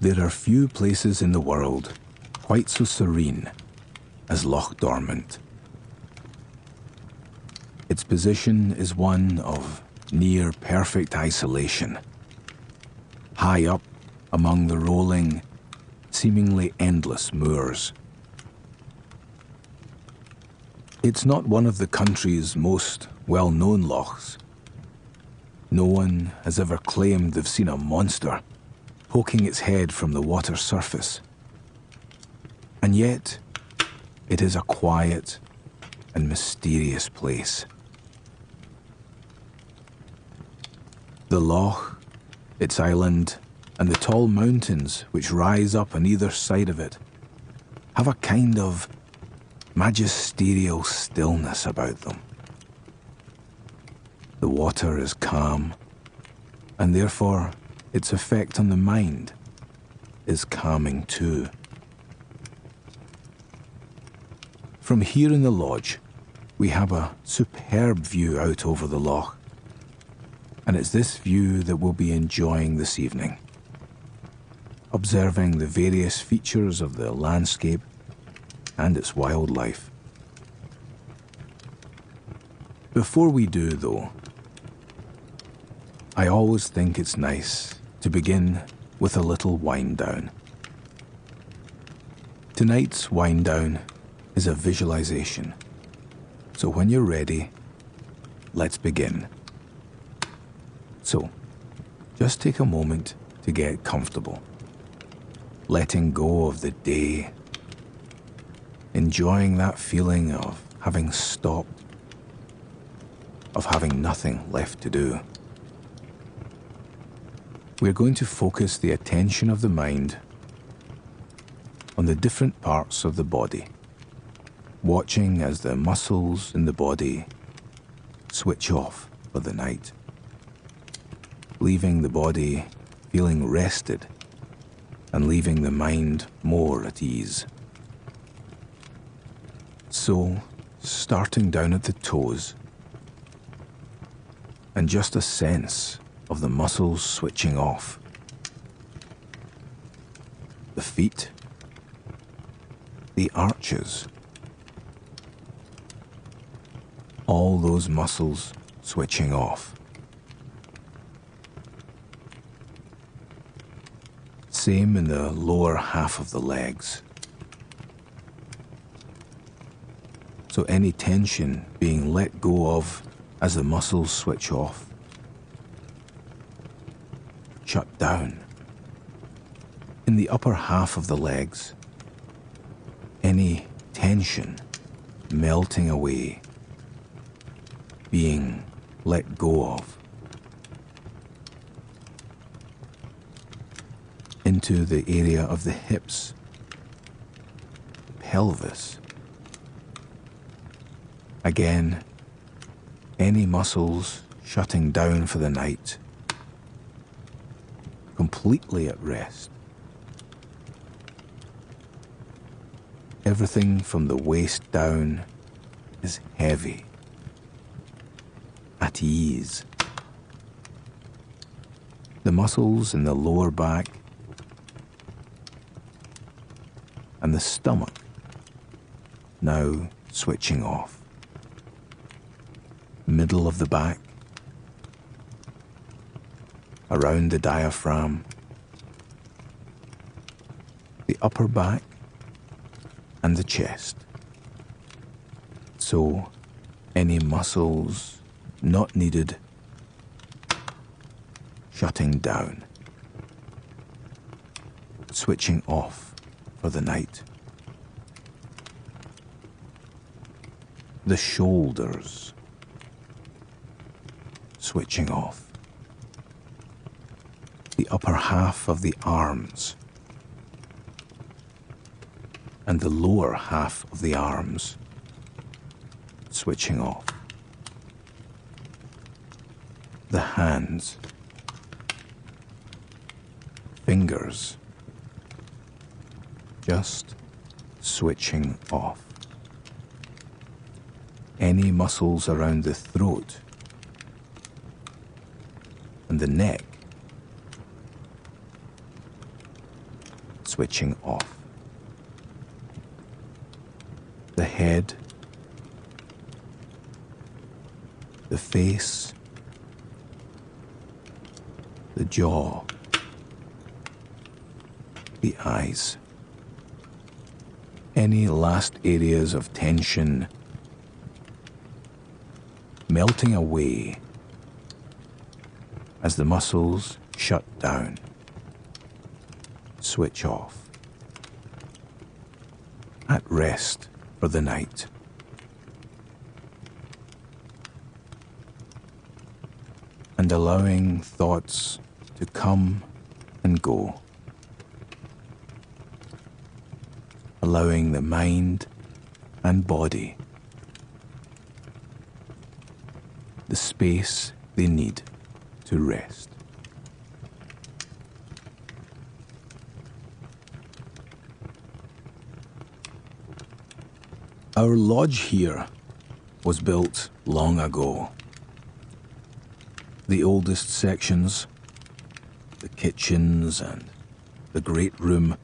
There are few places in the world quite so serene as Loch Dormant. Its position is one of near perfect isolation, high up among the rolling, seemingly endless moors. It's not one of the country's most well-known lochs. No one has ever claimed they've seen a monster poking its head from the water surface. And yet, it is a quiet and mysterious place. The loch, its island, and the tall mountains which rise up on either side of it have a kind of magisterial stillness about them. The water is calm, and therefore its effect on the mind is calming too. From here in the lodge, we have a superb view out over the loch, and it's this view that we'll be enjoying this evening, observing the various features of the landscape and its wildlife. Before we do, though, I always think it's nice to begin with a little wind down. Tonight's wind down is a visualization. So when you're ready, let's begin. So, just take a moment to get comfortable, letting go of the day, enjoying that feeling of having stopped, of having nothing left to do. We're going to focus the attention of the mind on the different parts of the body, watching as the muscles in the body switch off for the night, leaving the body feeling rested and leaving the mind more at ease. So, starting down at the toes, and just a sense of the muscles switching off. The feet, the arches, all those muscles switching off. Same in the lower half of the legs. So any tension being let go of as the muscles switch off. Shut down. In the upper half of the legs, any tension melting away, being let go of. Into the area of the hips, pelvis. Again, any muscles shutting down for the night, completely at rest. Everything from the waist down is heavy, at ease. The muscles in the lower back and the stomach now switching off. Middle of the back, around the diaphragm, the upper back, and the chest. So, any muscles not needed, shutting down, switching off for the night. The shoulders, switching off. The upper half of the arms and the lower half of the arms switching off. The hands, fingers, just switching off. Any muscles around the throat and the neck switching off. The head, the face, the jaw, the eyes. Any last areas of tension melting away as the muscles shut down, switch off, at rest for the night. And allowing thoughts to come and go. Allowing the mind and body the space they need to rest. Our lodge here was built long ago. The oldest sections, the kitchens and the great room,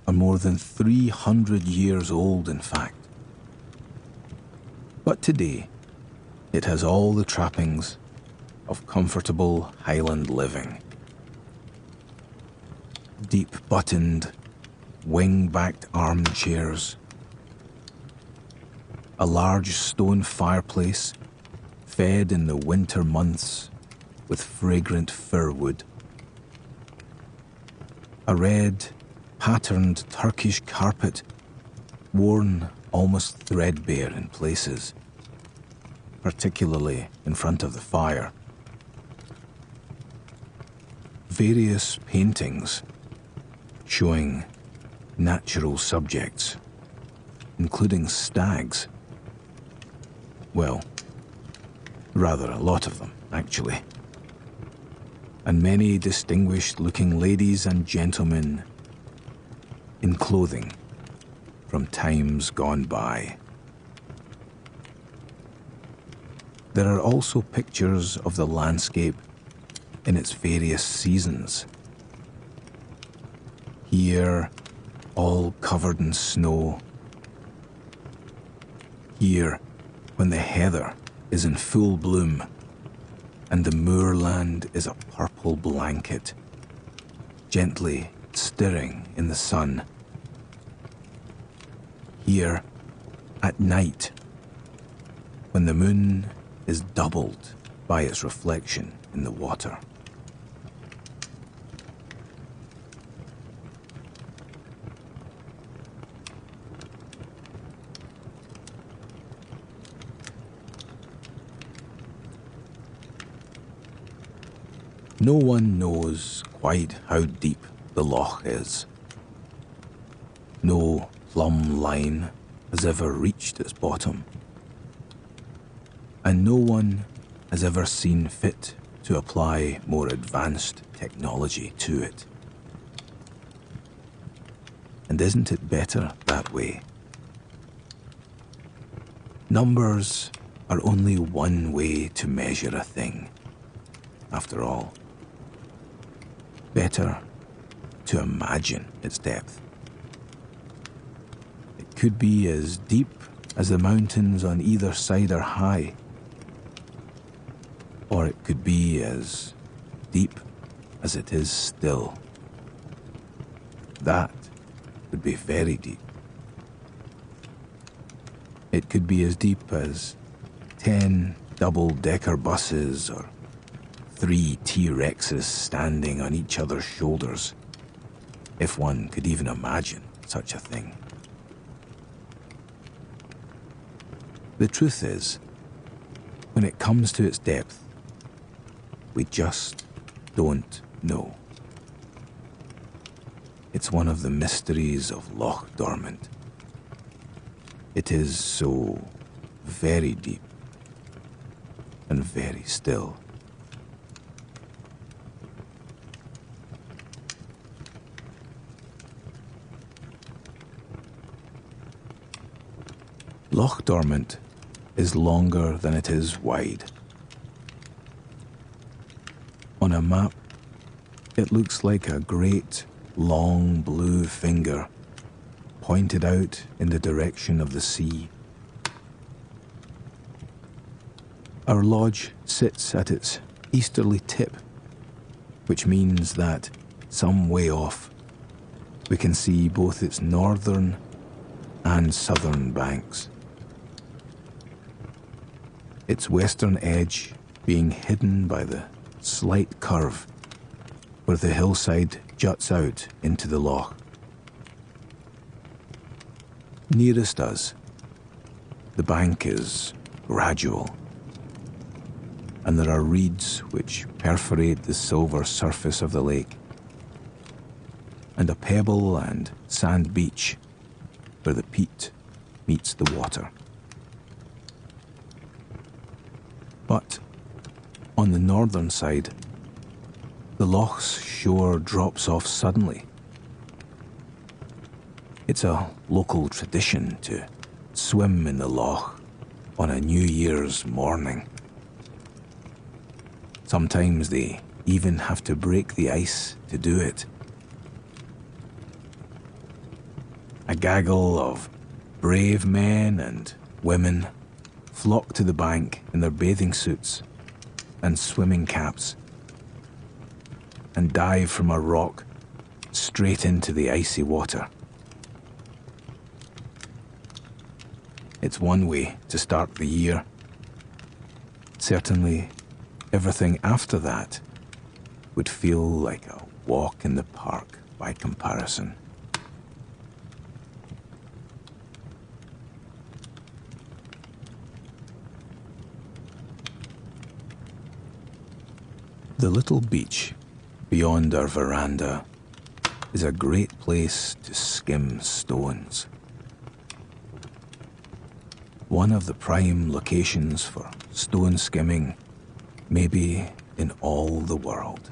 are more than 300 years old, in fact. But today, it has all the trappings of comfortable Highland living. Deep-buttoned, wing-backed armchairs, a large stone fireplace fed in the winter months with fragrant fir wood, a red, patterned Turkish carpet worn almost threadbare in places, particularly in front of the fire. Various paintings showing natural subjects, including stags. Well, rather a lot of them, actually. And many distinguished-looking ladies and gentlemen in clothing from times gone by. There are also pictures of the landscape in its various seasons. Here, all covered in snow. Here, when the heather is in full bloom and the moorland is a purple blanket, gently stirring in the sun. Here, at night, when the moon is doubled by its reflection in the water. No one knows quite how deep the loch is. No plumb line has ever reached its bottom. And no one has ever seen fit to apply more advanced technology to it. And isn't it better that way? Numbers are only one way to measure a thing, after all. Better to imagine its depth. It could be as deep as the mountains on either side are high, or it could be as deep as it is still. That would be very deep. It could be as deep as 10 double-decker buses or 3 T-Rexes standing on each other's shoulders, if one could even imagine such a thing. The truth is, when it comes to its depth, we just don't know. It's one of the mysteries of Loch Dormant. It is so very deep and very still. Loch Dormant is longer than it is wide. On a map, it looks like a great long blue finger pointed out in the direction of the sea. Our lodge sits at its easterly tip, which means that some way off we can see both its northern and southern banks. Its western edge being hidden by the slight curve where the hillside juts out into the loch. Nearest us, the bank is gradual, and there are reeds which perforate the silver surface of the lake, and a pebble and sand beach where the peat meets the water. But on the northern side, the loch's shore drops off suddenly. It's a local tradition to swim in the loch on a New Year's morning. Sometimes they even have to break the ice to do it. A gaggle of brave men and women flock to the bank in their bathing suits and swimming caps and dive from a rock straight into the icy water. It's one way to start the year. Certainly, everything after that would feel like a walk in the park by comparison. The little beach beyond our veranda is a great place to skim stones. One of the prime locations for stone skimming maybe in all the world.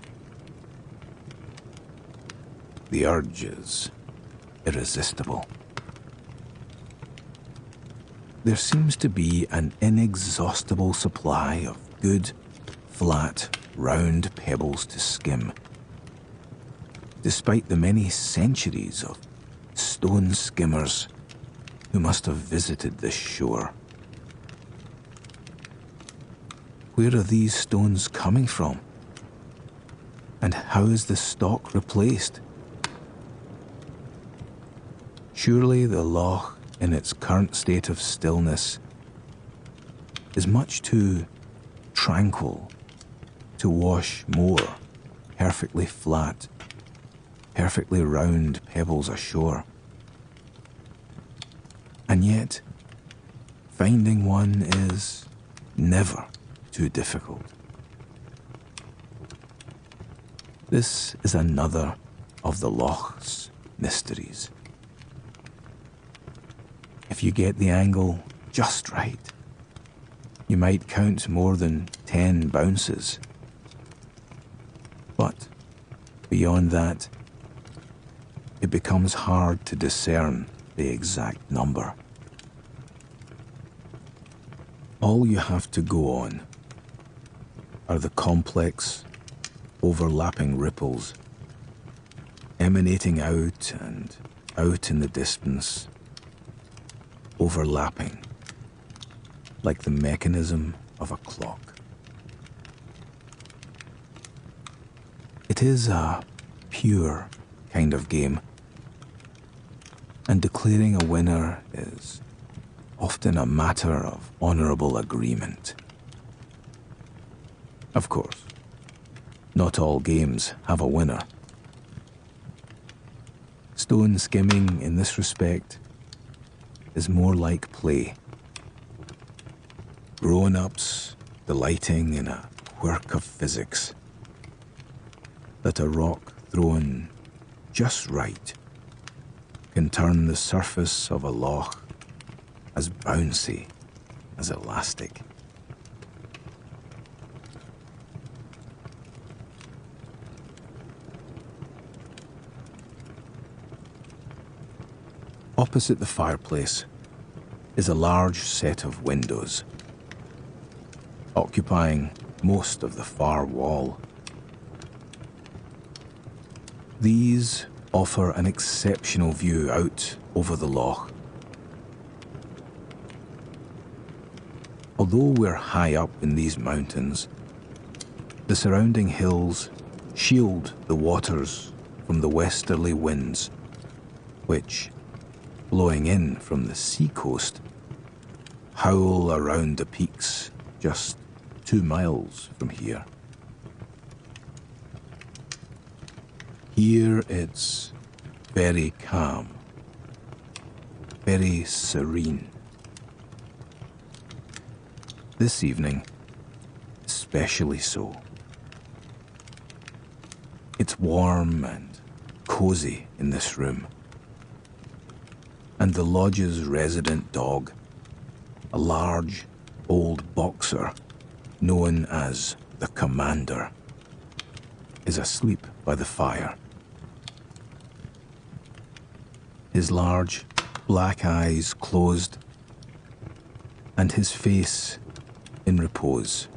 The urge is irresistible. There seems to be an inexhaustible supply of good, flat, round pebbles to skim, despite the many centuries of stone skimmers who must have visited this shore. Where are these stones coming from? And how is the stock replaced? Surely the loch, in its current state of stillness, is much too tranquil to wash more perfectly flat, perfectly round pebbles ashore. And yet, finding one is never too difficult. This is another of the loch's mysteries. If you get the angle just right, you might count more than 10 bounces. But beyond that, it becomes hard to discern the exact number. All you have to go on are the complex, overlapping ripples emanating out and out in the distance, overlapping like the mechanism of a clock. It is a pure kind of game, and declaring a winner is often a matter of honourable agreement. Of course, not all games have a winner. Stone skimming, in this respect, is more like play. Grown-ups delighting in a quirk of physics, that a rock thrown just right can turn the surface of a loch as bouncy as elastic. Opposite the fireplace is a large set of windows, occupying most of the far wall. These offer an exceptional view out over the loch. Although we're high up in these mountains, the surrounding hills shield the waters from the westerly winds, which, blowing in from the seacoast, howl around the peaks just 2 miles from here. Here it's very calm, very serene. This evening, especially so. It's warm and cozy in this room, and the lodge's resident dog, a large old boxer known as the Commander, is asleep by the fire. His large black eyes closed, and his face in repose,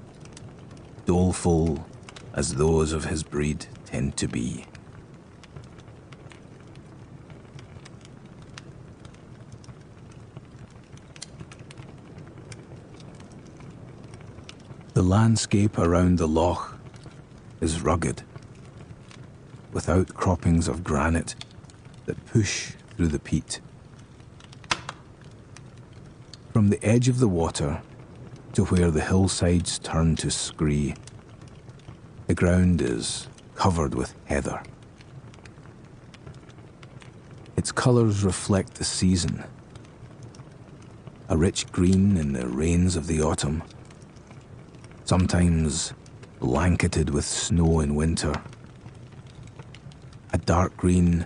doleful as those of his breed tend to be. The landscape around the loch is rugged, with outcroppings of granite that push through the peat. From the edge of the water to where the hillsides turn to scree, the ground is covered with heather. Its colours reflect the season, a rich green in the rains of the autumn, sometimes blanketed with snow in winter, a dark green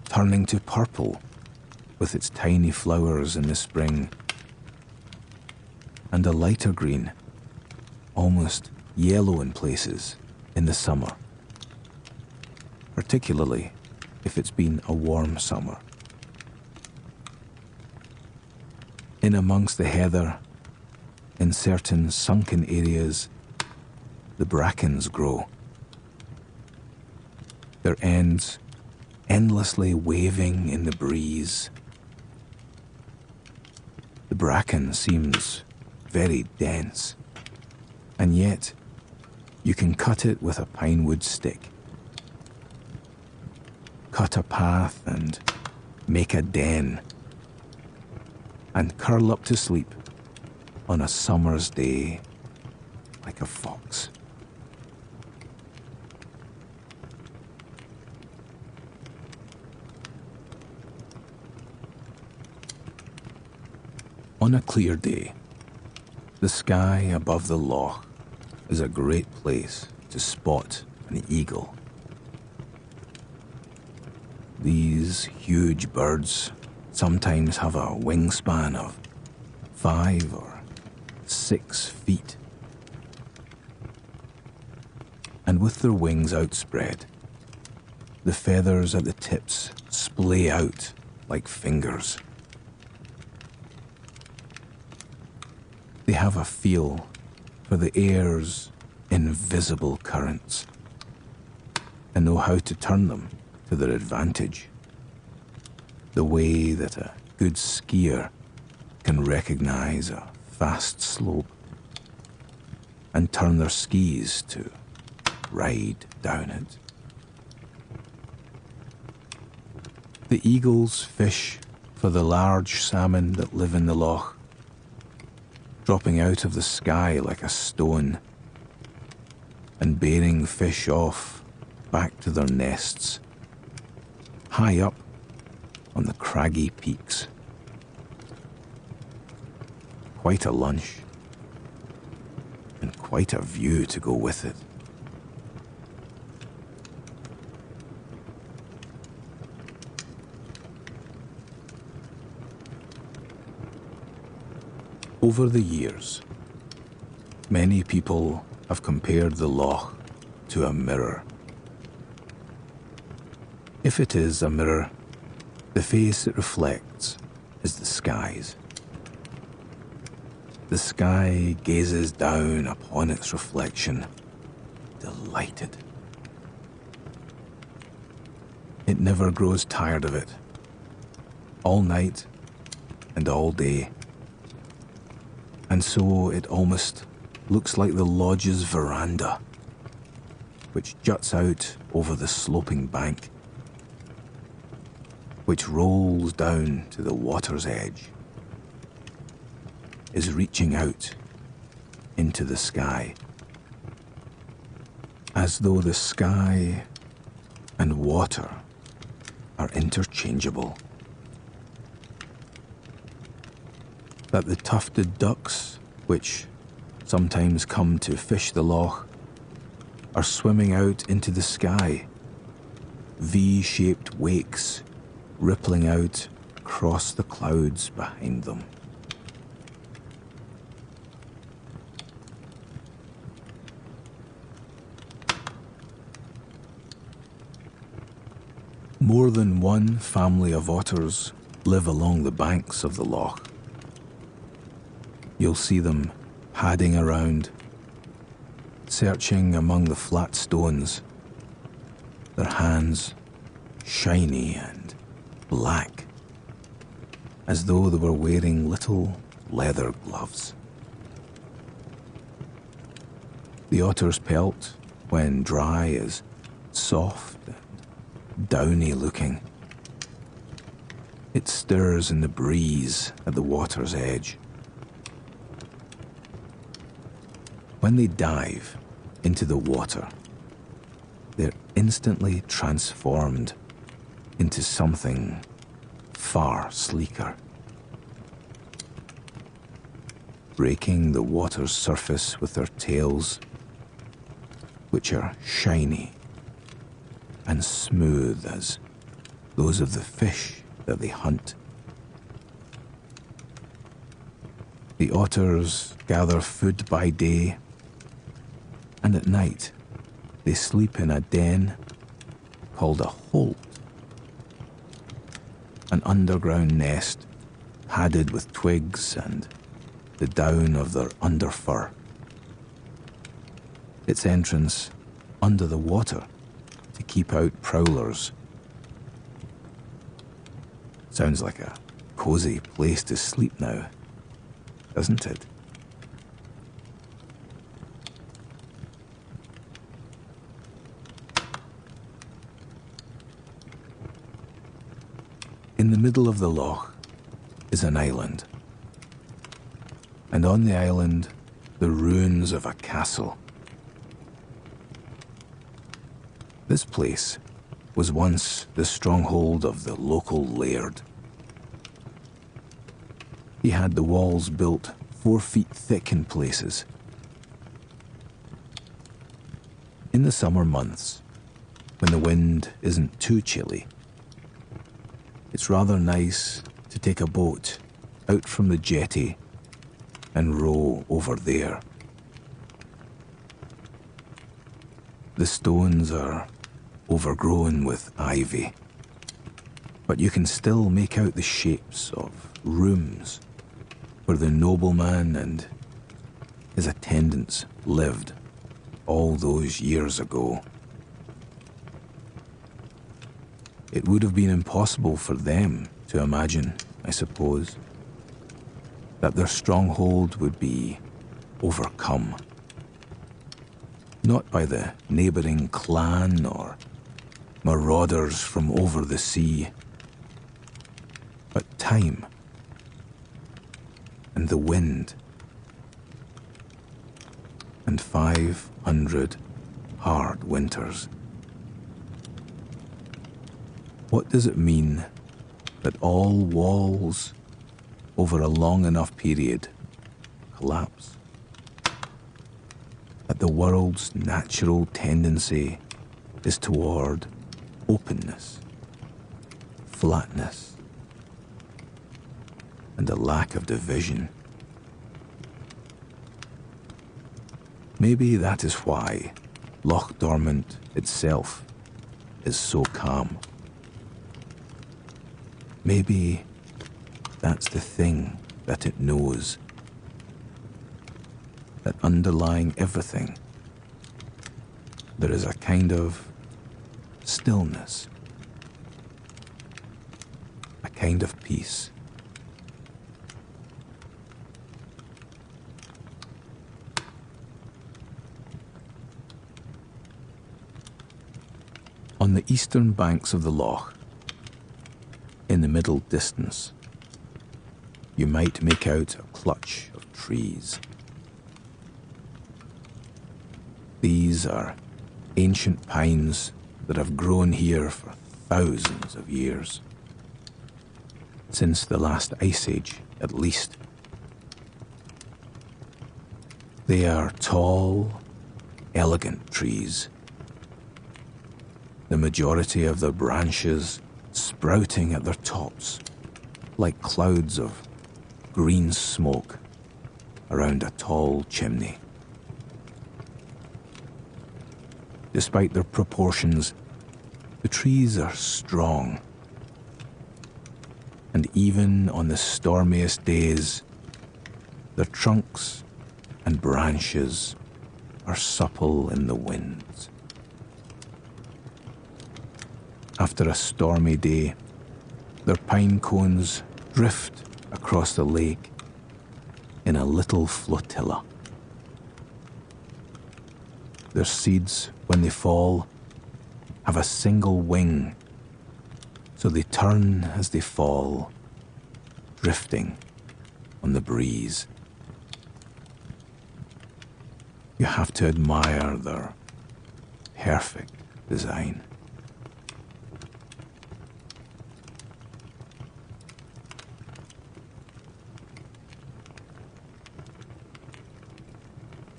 turning to purple with its tiny flowers in the spring, and a lighter green, almost yellow in places, in the summer, particularly if it's been a warm summer. In amongst the heather, in certain sunken areas, the brackens grow, their ends endlessly waving in the breeze. The bracken seems very dense, and yet you can cut it with a pinewood stick. Cut a path and make a den, and curl up to sleep on a summer's day like a fox. On a clear day, the sky above the loch is a great place to spot an eagle. These huge birds sometimes have a wingspan of 5 or 6 feet. And with their wings outspread, the feathers at the tips splay out like fingers. They have a feel for the air's invisible currents and know how to turn them to their advantage, the way that a good skier can recognize a fast slope and turn their skis to ride down it. The eagles fish for the large salmon that live in the loch, dropping out of the sky like a stone and bearing fish off back to their nests, high up on the craggy peaks. Quite a lunch, and quite a view to go with it. Over the years, many people have compared the loch to a mirror. If it is a mirror, the face it reflects is the skies. The sky gazes down upon its reflection, delighted. It never grows tired of it. All night and all day. And so it almost looks like the lodge's veranda, which juts out over the sloping bank, which rolls down to the water's edge, is reaching out into the sky, as though the sky and water are interchangeable. That the tufted ducks, which sometimes come to fish the loch, are swimming out into the sky, V-shaped wakes rippling out across the clouds behind them. More than one family of otters live along the banks of the loch. You'll see them padding around, searching among the flat stones, their hands shiny and black, as though they were wearing little leather gloves. The otter's pelt, when dry, is soft and downy looking. It stirs in the breeze at the water's edge. When they dive into the water, they're instantly transformed into something far sleeker, breaking the water's surface with their tails, which are shiny and smooth as those of the fish that they hunt. The otters gather food by day, and at night they sleep in a den called a holt, an underground nest padded with twigs and the down of their underfur. Its entrance under the water to keep out prowlers. Sounds like a cozy place to sleep now, doesn't it? In the middle of the loch is an island, and on the island the ruins of a castle. This place was once the stronghold of the local laird. He had the walls built 4 feet thick in places. In the summer months, when the wind isn't too chilly, it's rather nice to take a boat out from the jetty and row over there. The stones are overgrown with ivy, but you can still make out the shapes of rooms where the nobleman and his attendants lived all those years ago. It would have been impossible for them to imagine, I suppose, that their stronghold would be overcome, not by the neighbouring clan or marauders from over the sea, but time and the wind and 500 hard winters. What does it mean that all walls over a long enough period collapse? That the world's natural tendency is toward openness, flatness, and a lack of division. Maybe that is why Loch Dormant itself is so calm. Maybe that's the thing that it knows, that underlying everything, there is a kind of stillness kind of peace. On the eastern banks of the loch, in the middle distance, you might make out a clutch of trees. These are ancient pines that have grown here for thousands of years, since the last ice age at least. They are tall, elegant trees, the majority of their branches sprouting at their tops like clouds of green smoke around a tall chimney. Despite their proportions, the trees are strong, and even on the stormiest days, their trunks and branches are supple in the winds. After a stormy day, their pine cones drift across the lake in a little flotilla. Their seeds, when they fall, have a single wing, so they turn as they fall, drifting on the breeze. You have to admire their perfect design.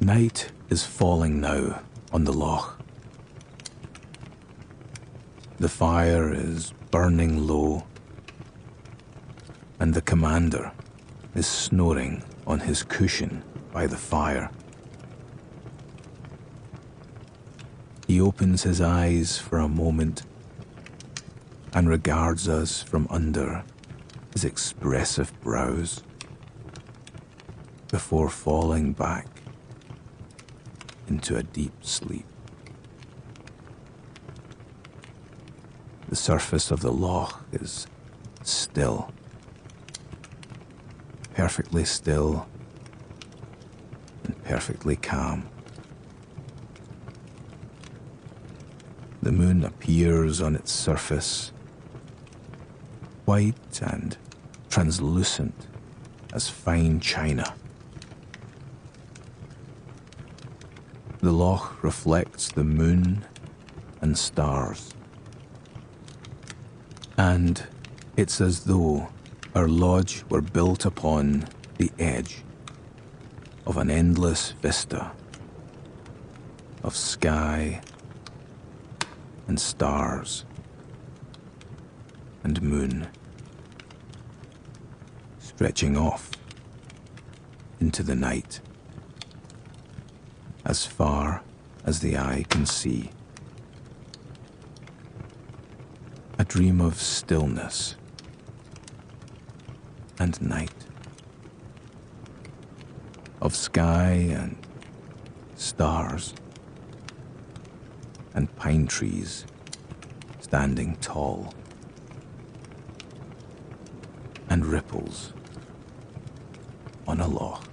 Night is falling now on the loch. The fire is burning low, and the commander is snoring on his cushion by the fire. He opens his eyes for a moment and regards us from under his expressive brows before falling back into a deep sleep. The surface of the loch is still, perfectly still and perfectly calm. The moon appears on its surface, white and translucent as fine china. The loch reflects the moon and stars, and it's as though our lodge were built upon the edge of an endless vista of sky and stars and moon, stretching off into the night as far as the eye can see. A dream of stillness and night, of sky and stars and pine trees standing tall, and ripples on a loch.